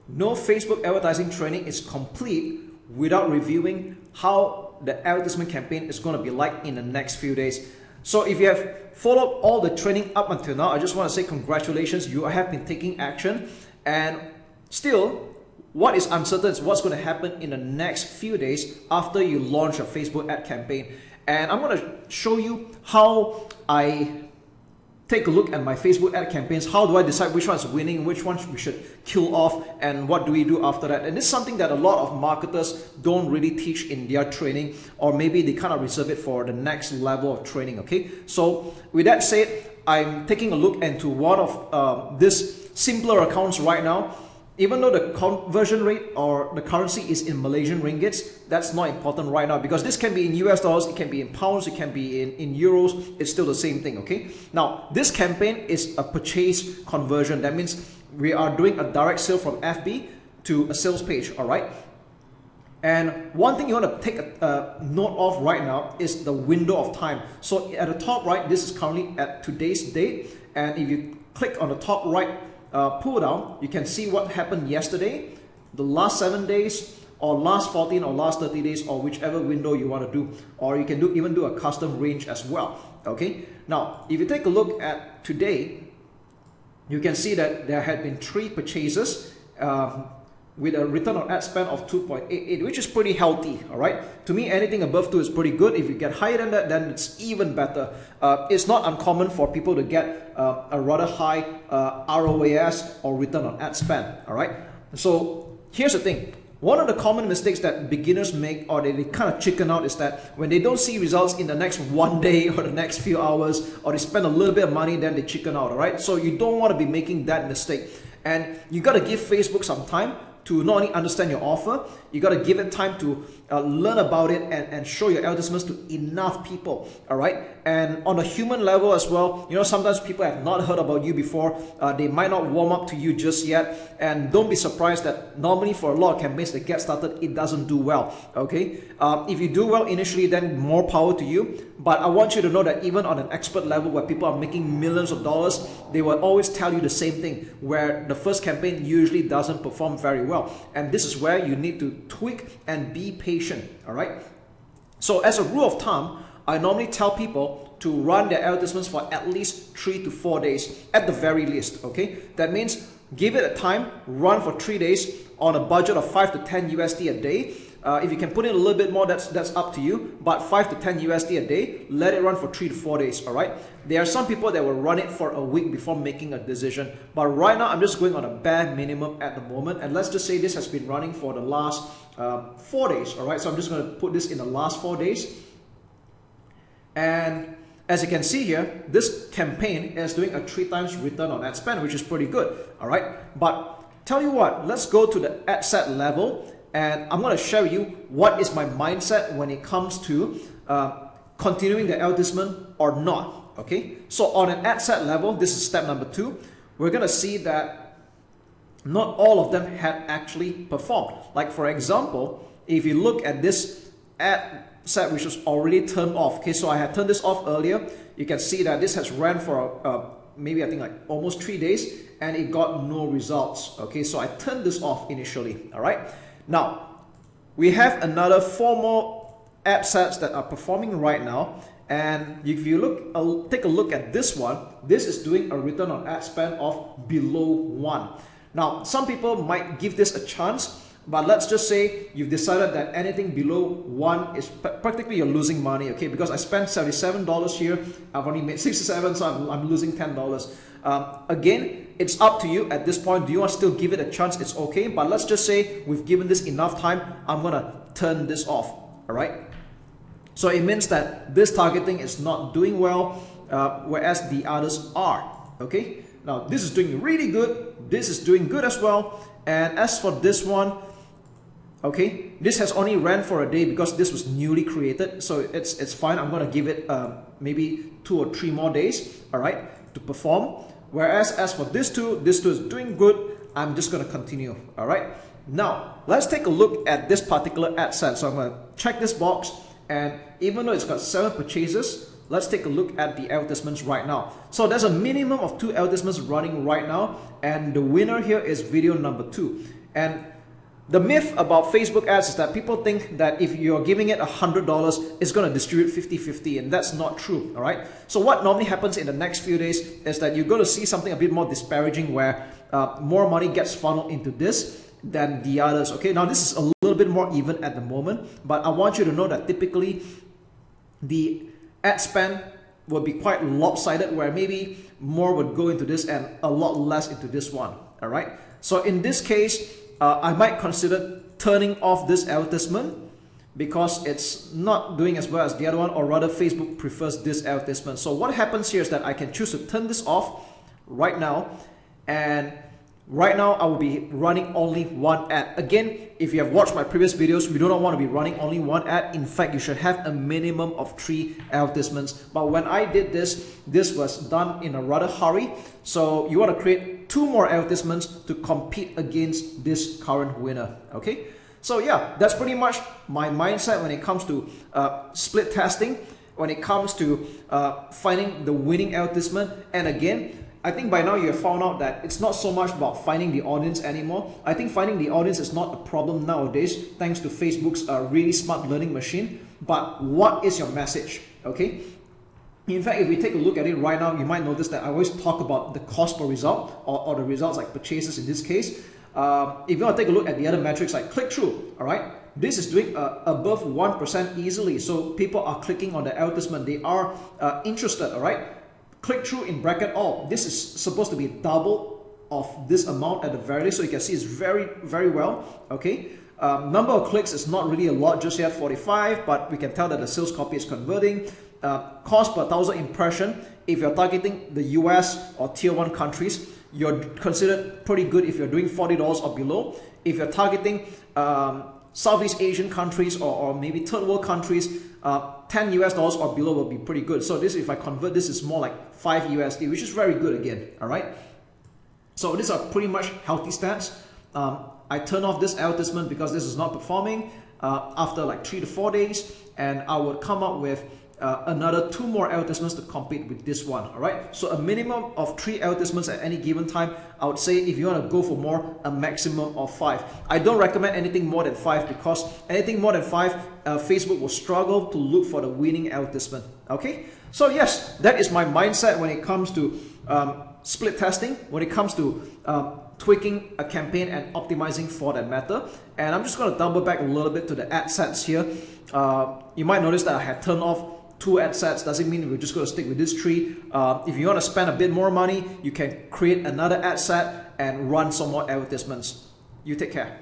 no Facebook advertising training is complete without reviewing how the advertisement campaign is going to be like in the next few days. So if you have followed all the training up until now, I just want to say congratulations, you have been taking action. And still, what is uncertain is what's going to happen in the next few days after you launch a Facebook ad campaign. And I'm going to show you how I take a look at my Facebook ad campaigns. How do I decide which one's winning, which ones we should kill off, and what do we do after that? And this is something that a lot of marketers don't really teach in their training, or maybe they kind of reserve it for the next level of training, okay? So with that said, I'm taking a look into one of these simpler accounts right now. Even though the conversion rate or the currency is in Malaysian ringgits, that's not important right now, because this can be in US dollars, it can be in pounds, it can be in euros, it's still the same thing, okay? Now, this campaign is a purchase conversion. That means we are doing a direct sale from FB to a sales page, all right? And one thing you want to take a note of right now is the window of time. So at the top right, this is currently at today's date. And if you click on the top right pull down, you can see what happened yesterday, the last 7 days, or last 14 or last 30 days, or whichever window you want to do. Or you can even do a custom range as well, okay? Now, if you take a look at today, you can see that there had been 3 purchases with a return on ad spend of 2.88, which is pretty healthy, all right? To me, anything above 2 is pretty good. If you get higher than that, then it's even better. It's not uncommon for people to get a rather high ROAS, or return on ad spend, all right? So here's the thing. One of the common mistakes that beginners make, or they kind of chicken out, is that when they don't see results in the next 1 day or the next few hours, or they spend a little bit of money, then they chicken out, all right? So you don't want to be making that mistake. And you got to give Facebook some time to not only understand your offer, you got to give it time to learn about it and show your advertisements to enough people, all right? And on a human level as well, you know, sometimes people have not heard about you before. They might not warm up to you just yet. And don't be surprised that normally for a lot of campaigns that get started, it doesn't do well, okay? If you do well initially, then more power to you. But I want you to know that even on an expert level where people are making millions of dollars, they will always tell you the same thing, where the first campaign usually doesn't perform very well. And this is where you need to tweak and be patient, all right? So as a rule of thumb, I normally tell people to run their advertisements for at least 3 to 4 days at the very least, okay? That means give it a time, run for 3 days on a budget of 5 to 10 USD a day. If you can put in a little bit more, that's up to you, but 5 to 10 USD a day, let it run for 3 to 4 days, all right? There are some people that will run it for a week before making a decision, but right now I'm just going on a bare minimum at the moment, and let's just say this has been running for the last 4 days, all right? So I'm just going to put this in the last 4 days. And as you can see here, this campaign is doing a 3 times return on ad spend, which is pretty good, all right? But tell you what, let's go to the ad set level, and I'm going to show you what is my mindset when it comes to continuing the advertisement or not, okay? So on an ad set level, this is step number 2. We're going to see that not all of them had actually performed. Like for example, if you look at this ad set which was already turned off, okay, so I had turned this off earlier, you can see that this has ran for maybe I think like almost 3 days, and it got no results, okay? So I turned this off initially, all right? Now, we have another 4 more ad sets that are performing right now, and if you look, take a look at this one, this is doing a return on ad spend of below 1. Now, some people might give this a chance, but let's just say you've decided that anything below 1 is practically you're losing money, okay? Because I spent $77 here, I've only made 67, so I'm losing $10. Again, it's up to you at this point. Do you want to still give it a chance? It's okay, but let's just say we've given this enough time. I'm gonna turn this off, all right? So it means that this targeting is not doing well, whereas the others are, okay? Now this is doing really good, this is doing good as well, and as for this one, okay, this has only ran for a day because this was newly created, so it's fine. I'm gonna give it maybe 2 or 3 more days, all right, to perform. Whereas as for this two is doing good. I'm just going to continue, all right? Now, let's take a look at this particular ad set. So I'm going to check this box, and even though it's got 7 purchases, let's take a look at the advertisements right now. So there's a minimum of 2 advertisements running right now, and the winner here is video number 2. And the myth about Facebook ads is that people think that if you're giving it $100, it's going to distribute 50-50, and that's not true, all right? So what normally happens in the next few days is that you're going to see something a bit more disparaging where more money gets funneled into this than the others, okay? Now, this is a little bit more even at the moment, but I want you to know that typically the ad spend will be quite lopsided, where maybe more would go into this and a lot less into this one, all right? So in this case, I might consider turning off this advertisement because it's not doing as well as the other one, or rather Facebook prefers this advertisement. So what happens here is that I can choose to turn this off right now, and right now I will be running only one ad. Again, if you have watched my previous videos, we do not want to be running only one ad. In fact, you should have a minimum of 3 advertisements. But when I did this, this was done in a rather hurry. So you want to create 2 more advertisements to compete against this current winner, okay? So yeah, that's pretty much my mindset when it comes to split testing, when it comes to finding the winning advertisement. And again, I think by now you have found out that it's not so much about finding the audience anymore. I think finding the audience is not a problem nowadays, thanks to Facebook's really smart learning machine. But what is your message, okay? In fact, if we take a look at it right now, you might notice that I always talk about the cost per result, or the results like purchases in this case. If you want to take a look at the other metrics like click-through, all right? This is doing above 1% easily. So people are clicking on the advertisement. They are interested, all right? Click-through in bracket all. This is supposed to be double of this amount at the very least. So you can see it's very, very well, okay? Number of clicks is not really a lot just yet, 45, but we can tell that the sales copy is converting. Cost per 1,000 impression, if you're targeting the US or tier 1 countries, you're considered pretty good if you're doing $40 or below. If you're targeting Southeast Asian countries or maybe third world countries, $10 US or below will be pretty good. So this, if I convert, this is more like 5 USD, which is very good again, all right? So these are pretty much healthy stats. I turn off this advertisement because this is not performing after like 3 to 4 days, and I would come up with another 2 more advertisements to compete with this one, all right? So a minimum of 3 advertisements at any given time. I would say if you want to go for more, a maximum of 5. I don't recommend anything more than 5, because anything more than 5, Facebook will struggle to look for the winning advertisement, okay? So yes, that is my mindset when it comes to split testing, when it comes to tweaking a campaign and optimizing for that matter. And I'm just going to double back a little bit to the ad sets here. You might notice that I had turned off 2 ad sets. Doesn't mean we're just going to stick with this 3. If you want to spend a bit more money, you can create another ad set and run some more advertisements. You take care.